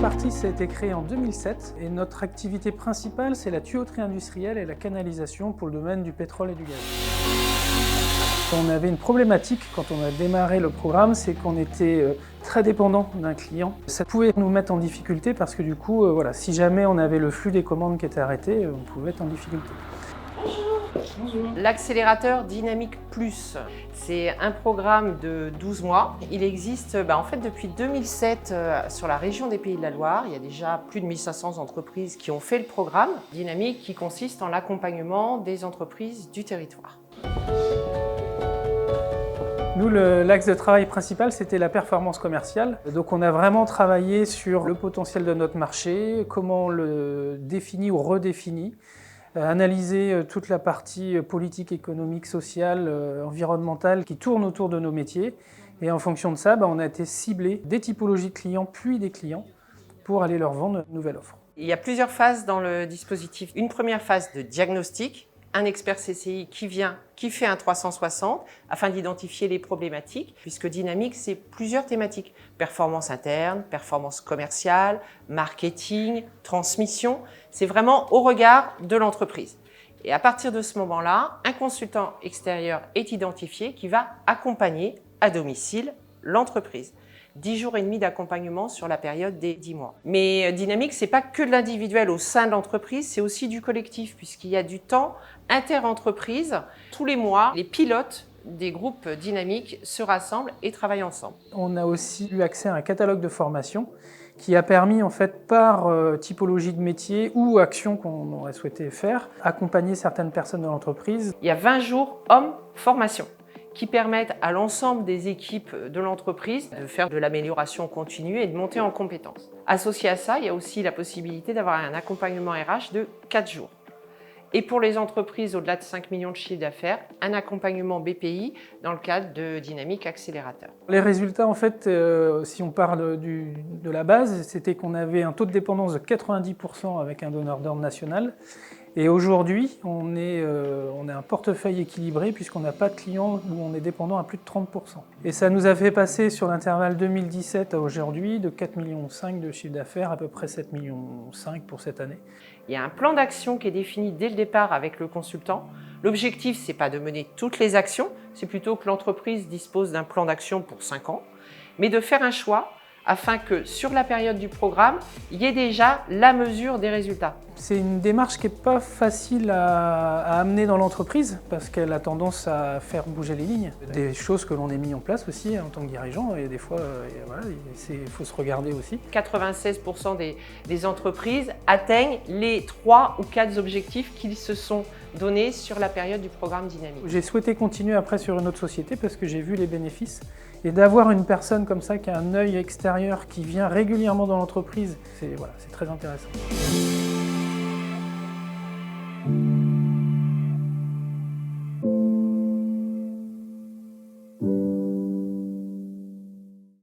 Partis a été créé en 2007 et notre activité principale, c'est la tuyauterie industrielle et la canalisation pour le domaine du pétrole et du gaz. On avait une problématique quand on a démarré le programme, c'est qu'on était très dépendant d'un client. Ça pouvait nous mettre en difficulté parce que du coup, si jamais on avait le flux des commandes qui était arrêté, on pouvait être en difficulté. L'accélérateur Dynamique Plus, c'est un programme de 12 mois. Il existe en fait depuis 2007 sur la région des Pays de la Loire. Il y a déjà plus de 1500 entreprises qui ont fait le programme Dynamique qui consiste en l'accompagnement des entreprises du territoire. Nous, l'axe de travail principal, c'était la performance commerciale. Donc on a vraiment travaillé sur le potentiel de notre marché, comment on le définit ou redéfinit, analyser toute la partie politique, économique, sociale, environnementale qui tourne autour de nos métiers. Et en fonction de ça, on a été ciblé des typologies de clients puis des clients pour aller leur vendre une nouvelle offre. Il y a plusieurs phases dans le dispositif. Une première phase de diagnostic, un expert CCI qui fait un 360 afin d'identifier les problématiques, puisque Dynamique, c'est plusieurs thématiques. Performance interne, performance commerciale, marketing, transmission. C'est vraiment au regard de l'entreprise. Et à partir de ce moment-là, un consultant extérieur est identifié qui va accompagner à domicile l'entreprise. 10 jours et demi d'accompagnement sur la période des 10 mois. Mais Dynamique, c'est pas que de l'individuel au sein de l'entreprise, c'est aussi du collectif, puisqu'il y a du temps inter-entreprise. Tous les mois, les pilotes des groupes dynamiques se rassemblent et travaillent ensemble. On a aussi eu accès à un catalogue de formation qui a permis, en fait, par typologie de métier ou action qu'on aurait souhaité faire, accompagner certaines personnes de l'entreprise. Il y a 20 jours hommes formation qui permettent à l'ensemble des équipes de l'entreprise de faire de l'amélioration continue et de monter en compétences. Associé à ça, il y a aussi la possibilité d'avoir un accompagnement RH de 4 jours. Et pour les entreprises au-delà de 5 millions de chiffre d'affaires, un accompagnement BPI dans le cadre de Dynamique Accélérateur. Les résultats, en fait, si on parle de la base, c'était qu'on avait un taux de dépendance de 90% avec un donneur d'ordre national. Et aujourd'hui, on a un portefeuille équilibré puisqu'on n'a pas de clients où on est dépendant à plus de 30%. Et ça nous a fait passer sur l'intervalle 2017 à aujourd'hui de 4,5 millions de chiffre d'affaires, à peu près 7,5 millions pour cette année. Il y a un plan d'action qui est défini dès le départ avec le consultant. L'objectif, ce n'est pas de mener toutes les actions, c'est plutôt que l'entreprise dispose d'un plan d'action pour 5 ans, mais de faire un choix afin que sur la période du programme, il y ait déjà la mesure des résultats. C'est une démarche qui n'est pas facile à amener dans l'entreprise parce qu'elle a tendance à faire bouger les lignes. Des choses que l'on a mis en place aussi en tant que dirigeant et des fois, il faut se regarder aussi. 96% des entreprises atteignent les 3 ou 4 objectifs qu'ils se sont donnés sur la période du programme Dynamique. J'ai souhaité continuer après sur une autre société parce que j'ai vu les bénéfices. Et d'avoir une personne comme ça qui a un œil extérieur, qui vient régulièrement dans l'entreprise, c'est très intéressant.